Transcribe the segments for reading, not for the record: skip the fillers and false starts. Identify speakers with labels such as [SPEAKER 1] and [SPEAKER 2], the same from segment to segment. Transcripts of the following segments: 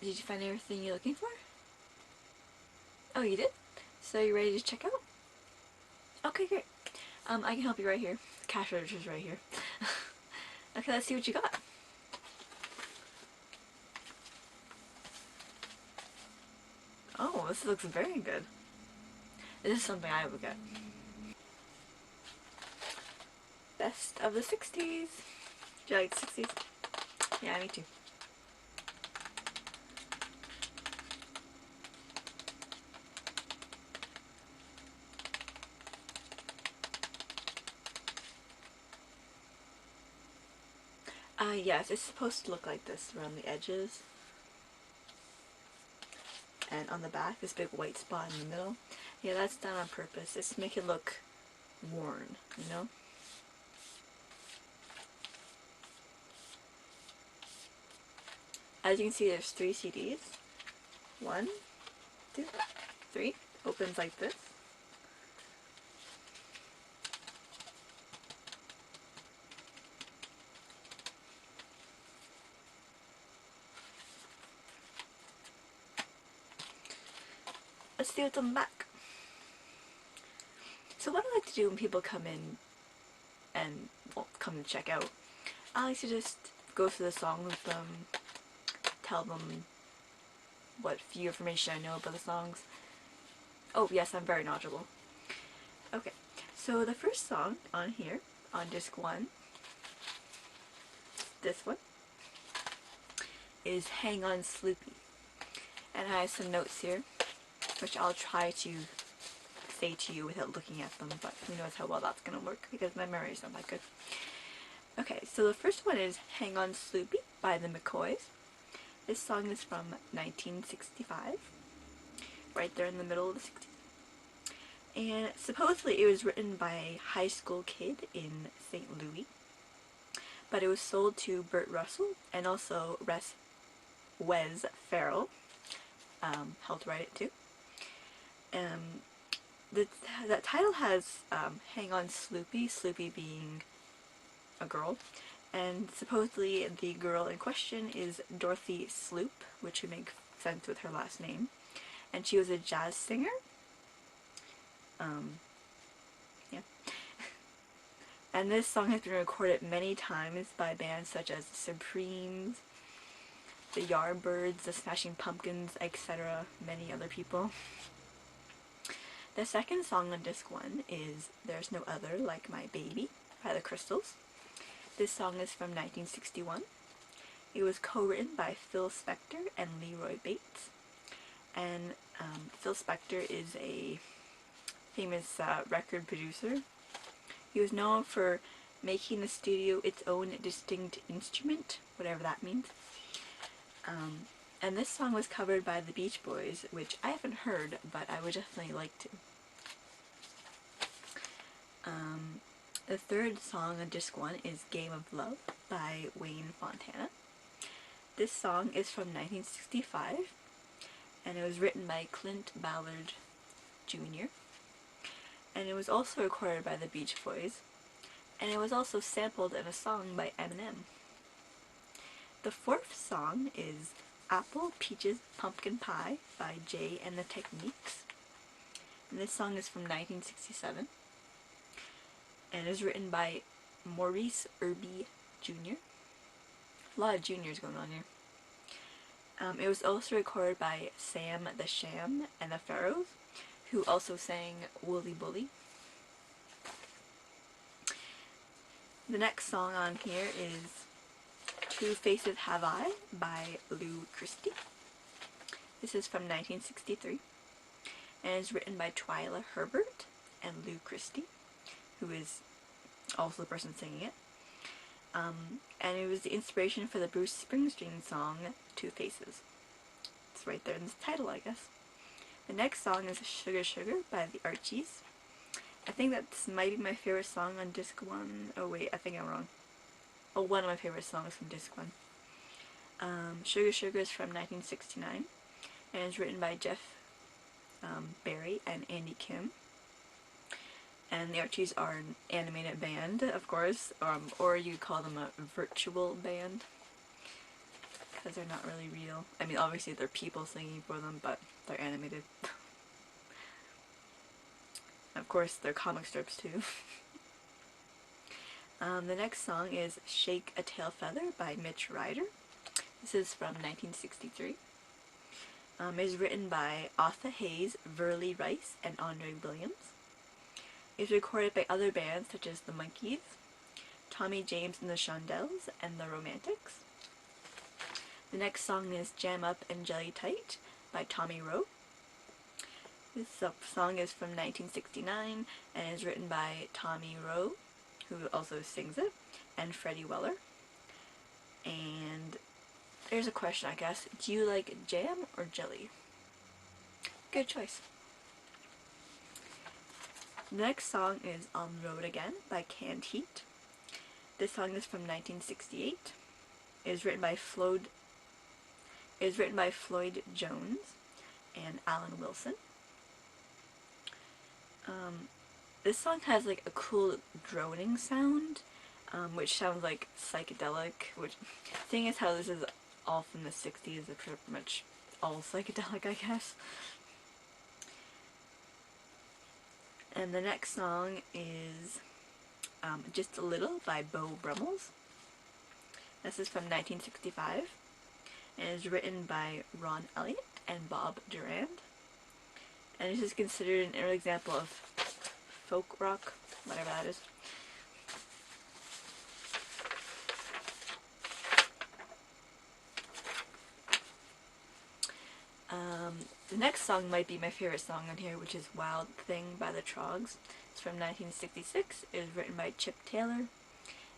[SPEAKER 1] Did you find everything you're looking for? Oh, you did? So you ready to check out? Okay, great. I can help you right here. The cash register's right here. Okay, let's see what you got. Oh, this looks very good. This is something I would get. Best of the 60s. Do you like the 60s? Yeah, me too. Yes, it's supposed to look like this around the edges. And on the back, this big white spot in the middle. Yeah, that's done on purpose. It's to make it look worn, you know? As you can see, there's 3 CDs. 1, 2, 3. Opens like this. Let's see what's on the back. So what I like to do when people come in and, well, come to check out, I like to just go through the song with them, tell them what few information I know about the songs. Oh yes, I'm very knowledgeable. Okay, so the first song on here, on disc 1, this one, is Hang On Sloopy. And I have some notes here, which I'll try to say to you without looking at them, but who knows how well that's going to work because my memory is not that good. Okay, so the first one is Hang On Sloopy by the McCoys. This song is from 1965, right there in the middle of the 60s. And supposedly it was written by a high school kid in St. Louis, but it was sold to Burt Russell and also Wes Farrell helped write it too. That title has Hang On Sloopy, Sloopy being a girl, and supposedly the girl in question is Dorothy Sloop, which would make sense with her last name, and she was a jazz singer. Yeah. And this song has been recorded many times by bands such as the Supremes, the Yardbirds, the Smashing Pumpkins, etc., many other people. The second song on disc 1 is There's No Other Like My Baby by the Crystals. This song is from 1961. It was co-written by Phil Spector and Leroy Bates. And Phil Spector is a famous record producer. He was known for making the studio its own distinct instrument, whatever that means. And this song was covered by the Beach Boys, which I haven't heard, but I would definitely like to. The third song on disc 1 is Game of Love by Wayne Fontana. This song is from 1965, and it was written by Clint Ballard Jr., and it was also recorded by the Beach Boys, and it was also sampled in a song by Eminem. The fourth song is Apple Peaches Pumpkin Pie by Jay and the Techniques, and this song is from 1967, and it was written by Maurice Irby Jr. A lot of juniors going on here. It was also recorded by Sam the Sham and the Pharaohs, who also sang Wooly Bully. The next song on here is Two Faces Have I by Lou Christie. This is from 1963, and is written by Twyla Herbert and Lou Christie, who is also the person singing it. And it was the inspiration for the Bruce Springsteen song Two Faces. It's right there in the title, I guess. The next song is Sugar Sugar by the Archies. I think that this might be my favorite song on disc 1. Oh wait, I think I'm wrong. Oh, one of my favorite songs from disc 1. Sugar Sugar is from 1969, and is written by Jeff Barry and Andy Kim. And the Archies are an animated band, of course, or you call them a virtual band, because they're not really real. I mean, obviously they're people singing for them, but they're animated. Of course, they're comic strips too. The next song is Shake a Tail Feather by Mitch Ryder. This is from 1963. It is written by Arthur Hayes, Verley Rice, and Andre Williams. It was recorded by other bands such as the Monkees, Tommy James and the Shondells, and the Romantics. The next song is Jam Up and Jelly Tight by Tommy Roe. This song is from 1969 and is written by Tommy Roe, who also sings it, and Freddie Weller. And there's a question, I guess. Do you like jam or jelly? Good choice. The next song is On the Road Again by Canned Heat. This song is from 1968. It is written by Floyd Jones and Alan Wilson. This song has like a cool droning sound, which sounds like psychedelic, which, seeing as how this is all from the 60s, it's pretty much all psychedelic, I guess. And the next song is Just a Little by Beau Brummels. This is from 1965 and is written by Ron Elliott and Bob Durand. And this is considered an early example of folk rock, whatever that is. The next song might be my favorite song on here, which is Wild Thing by the Troggs. It's from 1966. It was written by Chip Taylor,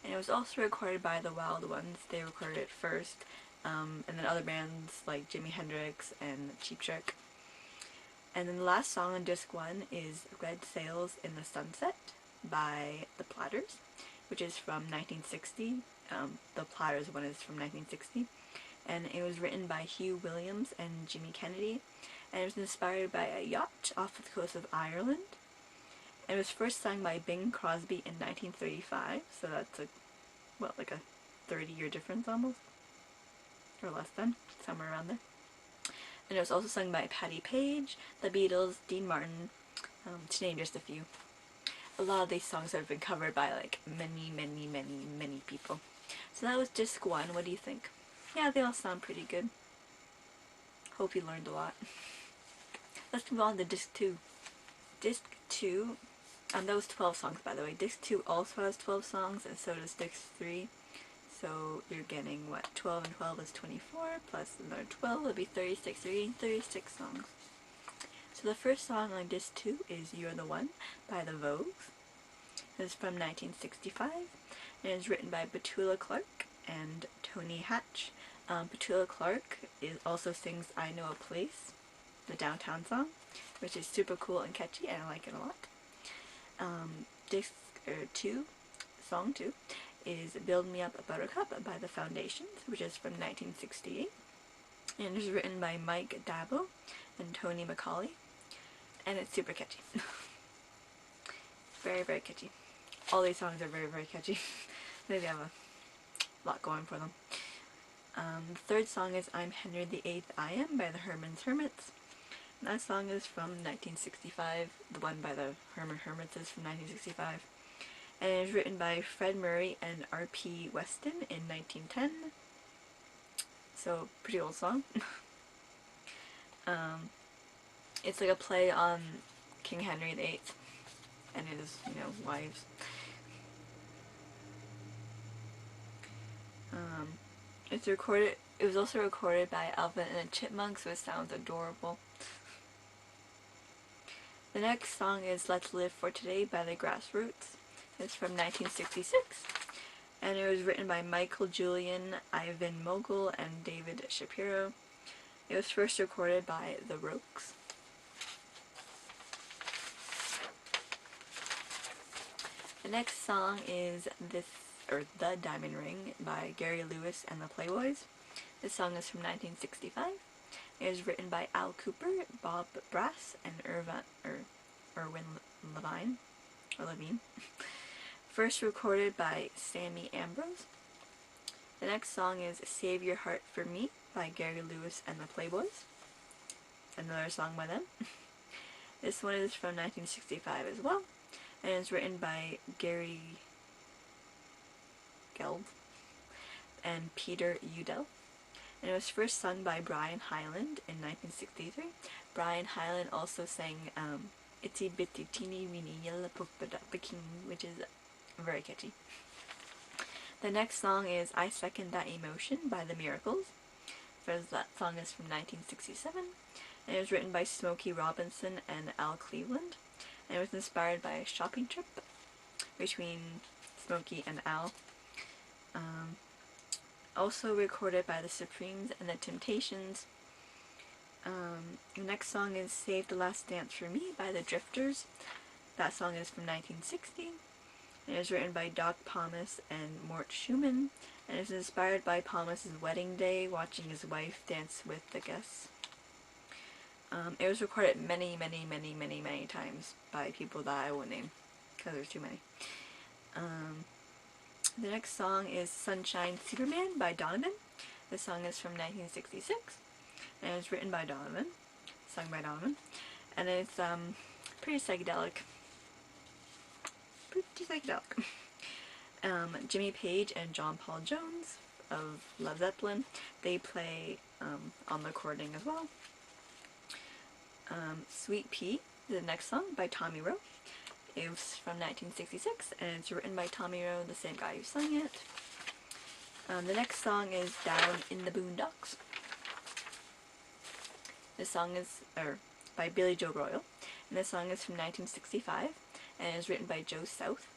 [SPEAKER 1] and it was also recorded by the Wild Ones. They recorded it first, and then other bands like Jimi Hendrix and Cheap Trick. And then the last song on disc 1 is Red Sails in the Sunset by the Platters, which is from 1960. The Platters one is from 1960. And it was written by Hugh Williams and Jimmy Kennedy, and it was inspired by a yacht off the coast of Ireland. And it was first sung by Bing Crosby in 1935, so that's like a 30-year difference almost, or less than, somewhere around there. And it was also sung by Patti Page, The Beatles, Dean Martin, to name just a few. A lot of these songs have been covered by like many people. So that was disc 1. What do you think? Yeah, they all sound pretty good. Hope you learned a lot. Let's move on to disc 2. Disc 2, that was 12 songs by the way. Disc 2 also has 12 songs, and so does disc 3. So you're getting, what, 12 and 12 is 24, plus another 12 would be 36. You're getting 36 songs. So the first song on disc 2 is You're the One by the Vogues. It's from 1965, and it's written by Petula Clark and Tony Hatch. Petula Clark also sings I Know a Place, the downtown song, which is super cool and catchy, and I like it a lot. Song 2 is Build Me Up a Buttercup by the Foundations, which is from 1968, and it is written by Mike Dabo and Tony McCauley, and it's super catchy. Very, very catchy. All these songs are very, very catchy. They have a lot going for them. The third song is I'm Henry VIII I Am by the Herman's Hermits. And that song is from 1965. The one by the Herman Hermits is from 1965. And it was written by Fred Murray and R.P. Weston in 1910. So, pretty old song. It's like a play on King Henry VIII and his, wives. It was also recorded by Alvin and the Chipmunks, so it sounds adorable. The next song is Let's Live for Today by the Grassroots. It's from 1966, and it was written by Michael Julian, Ivan Mogul, and David Shapiro. It was first recorded by The Rokes. The next song is The Diamond Ring by Gary Lewis and the Playboys. This song is from 1965. It was written by Al Cooper, Bob Brass, and Irwin Levine. First recorded by Sammy Ambrose. The next song is Save Your Heart for Me by Gary Lewis and the Playboys. Another song by them. This one is from 1965 as well, and it's written by Gary Gelb and Peter Udell. And it was first sung by Brian Hyland in 1963. Brian Hyland also sang Itsy Bitsy Teeny Weeny Yellow Polka Dot Bikini, which is very catchy. The next song is I Second That Emotion by The Miracles. First, that song is from 1967, and it was written by Smokey Robinson and Al Cleveland, and it was inspired by a shopping trip between Smokey and Al. Also recorded by the Supremes and the Temptations. The next song is Save the Last Dance for Me by the Drifters. That song is from 1960. It was written by Doc Pomus and Mort Schumann, and is inspired by Pomus's wedding day, watching his wife dance with the guests. It was recorded many times by people that I won't name, because there's too many. The next song is Sunshine Superman by Donovan. This song is from 1966, and it's written by Donovan, sung by Donovan, and it's pretty psychedelic. Jimmy Page and John Paul Jones of Led Zeppelin, they play on the recording as well. Sweet Pea, the next song by Tommy Roe. It was from 1966, and it's written by Tommy Roe, the same guy who sung it. The next song is Down in the Boondocks. This song is by Billy Joe Royal, and this song is from 1965, and it was written by Joe South.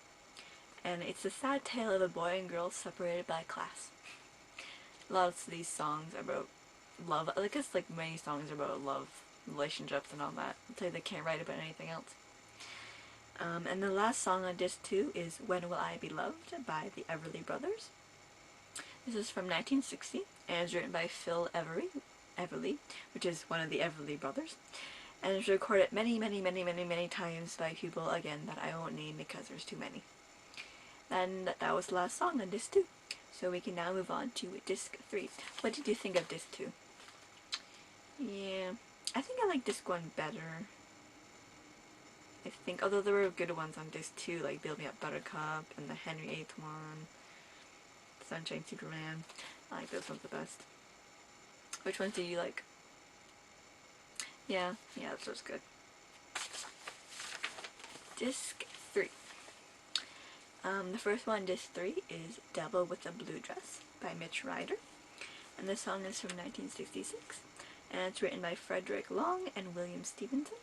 [SPEAKER 1] And it's the sad tale of a boy and girl separated by class. Lots of these songs are about love. I guess like many songs are about love, relationships, and all that. It's like they can't write about anything else. And the last song on disc 2 is When Will I Be Loved by the Everly Brothers. This is from 1960, and it's written by Phil Everly, which is one of the Everly Brothers. And it's recorded many times by people, again, that I won't name because there's too many. And that was the last song on disc 2. So we can now move on to disc 3. What did you think of disc 2? Yeah, I think I like disc 1 better. I think, although there were good ones on disc 2, like Build Me Up Buttercup and the Henry VIII one, Sunshine Superman. I like those ones the best. Which ones do you like? Yeah, this was good. Disc 3. The first one, disc 3, is Devil with a Blue Dress by Mitch Ryder. And this song is from 1966. And it's written by Frederick Long and William Stevenson.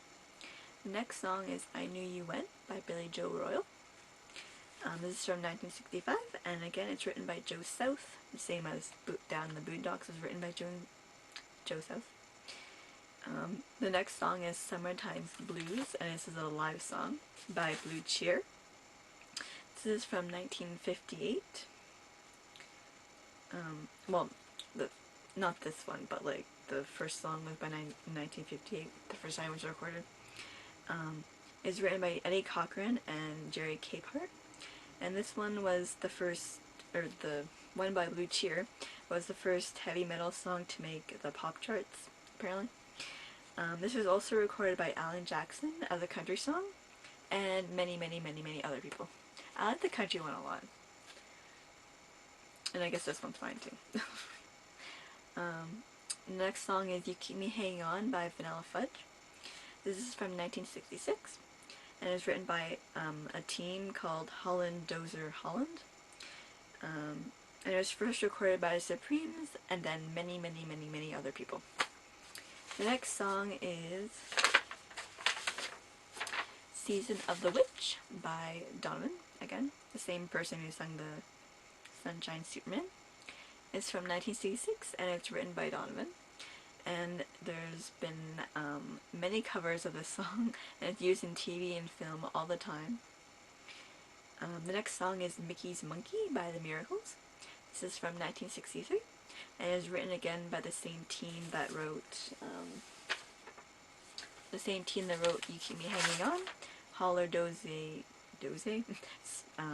[SPEAKER 1] The next song is I Knew You Went by Billy Joe Royal. This is from 1965, and again it's written by Joe South, the same as Down in the Boondocks was written by Joe South. The next song is Summertime's Blues, and this is a live song by Blue Cheer. This is from 1958. Well, not this one, but like the first song was by 1958, the first time it was recorded. It's written by Eddie Cochran and Jerry Capehart, and this one was the first, or the one by Blue Cheer was the first heavy metal song to make the pop charts, apparently. This was also recorded by Alan Jackson as a country song, and many other people. I like the country one a lot, and I guess this one's fine too. The next song is You Keep Me Hanging On by Vanilla Fudge. This is from 1966, and it's written by a team called Holland Dozier Holland. And it was first recorded by the Supremes, and then many other people. The next song is Season of the Witch by Donovan, again, the same person who sung the Sunshine Superman. It's from 1966, and it's written by Donovan. And there's been many covers of this song, and it's used in TV and film all the time. The next song is Mickey's Monkey by The Miracles. This is from 1963, and it is written again by the same team that wrote You Keep Me Hanging On, Holler Doze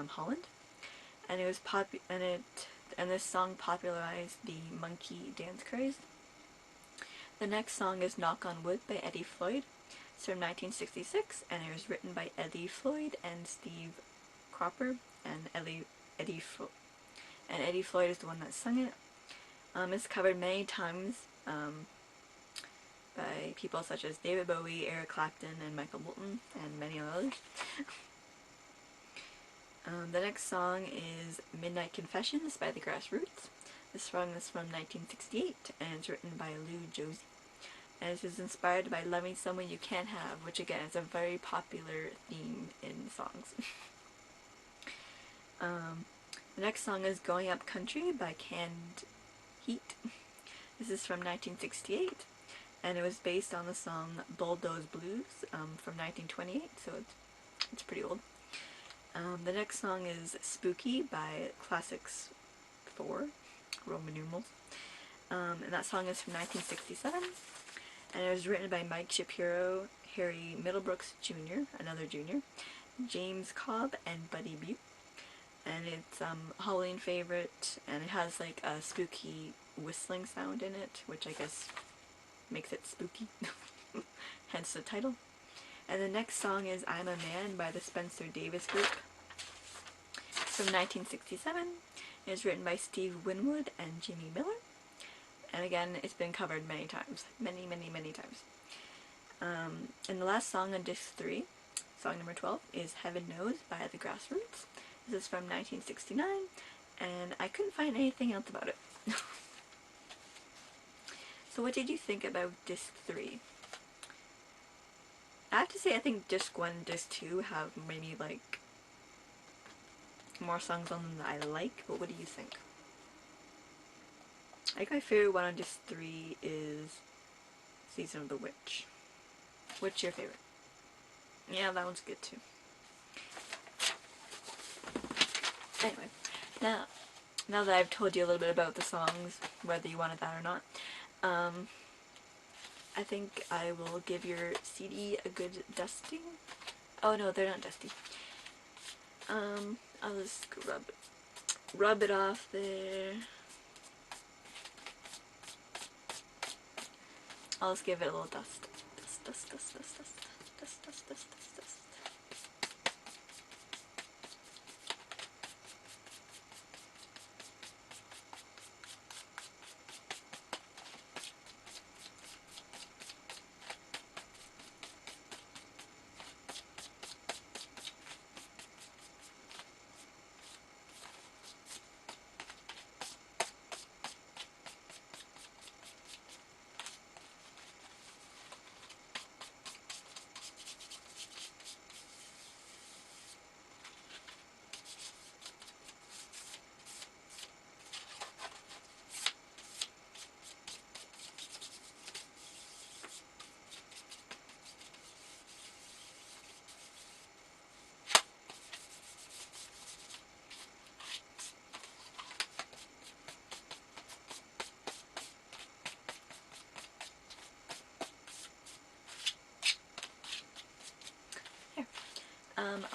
[SPEAKER 1] Holland. And it was and this song popularized the monkey dance craze. The next song is Knock on Wood by Eddie Floyd. It's from 1966, and it was written by Eddie Floyd and Steve Cropper, and Eddie Floyd is the one that sung it. It's covered many times by people such as David Bowie, Eric Clapton, and Michael Bolton, and many others. The next song is Midnight Confessions by the Grassroots. This song is from 1968, and it's written by Lou Josie. And it is inspired by loving someone you can't have, which again is a very popular theme in songs. The next song is Going Up Country by Canned Heat. This is from 1968, and it was based on the song Bulldoze Blues from 1928, so it's pretty old. The next song is Spooky by Classics 4, Roman numerals. And that song is from 1967, and it was written by Mike Shapiro, Harry Middlebrooks Jr., another junior, James Cobb, and Buddy Butte. And it's Halloween favorite, and it has like a spooky whistling sound in it, which I guess makes it spooky, hence the title. And the next song is I'm a Man by the Spencer Davis Group. It's from 1967. It was written by Steve Winwood and Jimmy Miller. And again, it's been covered many times. Many times. And the last song on disc 3, song number 12, is Heaven Knows by the Grassroots. This is from 1969, and I couldn't find anything else about it. So what did you think about disc 3? I have to say I think disc 1 and disc 2 have maybe like more songs on them that I like, but what do you think? I think my favorite one on disc 3 is Season of the Witch. What's your favorite? Yeah, that one's good too. Anyway, now that I've told you a little bit about the songs, whether you wanted that or not, I think I will give your CD a good dusting. Oh no, they're not dusty. I'll just rub it off there. I'll just give it a little dust. Dust.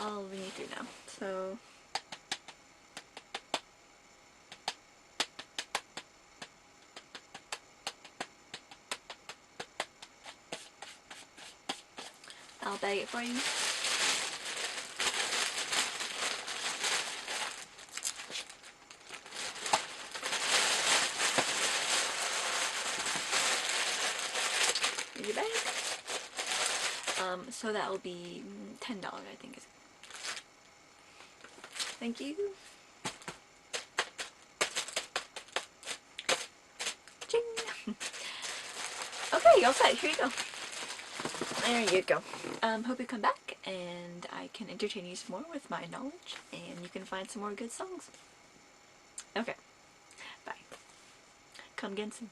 [SPEAKER 1] I'll read you through now. So, I'll bag it for you. Here's your bag. So that will be $10, I think. Thank you. Ching. Okay, you're all set. Here you go. There you go. Hope you come back and I can entertain you some more with my knowledge and you can find some more good songs. Okay. Bye. Come again soon.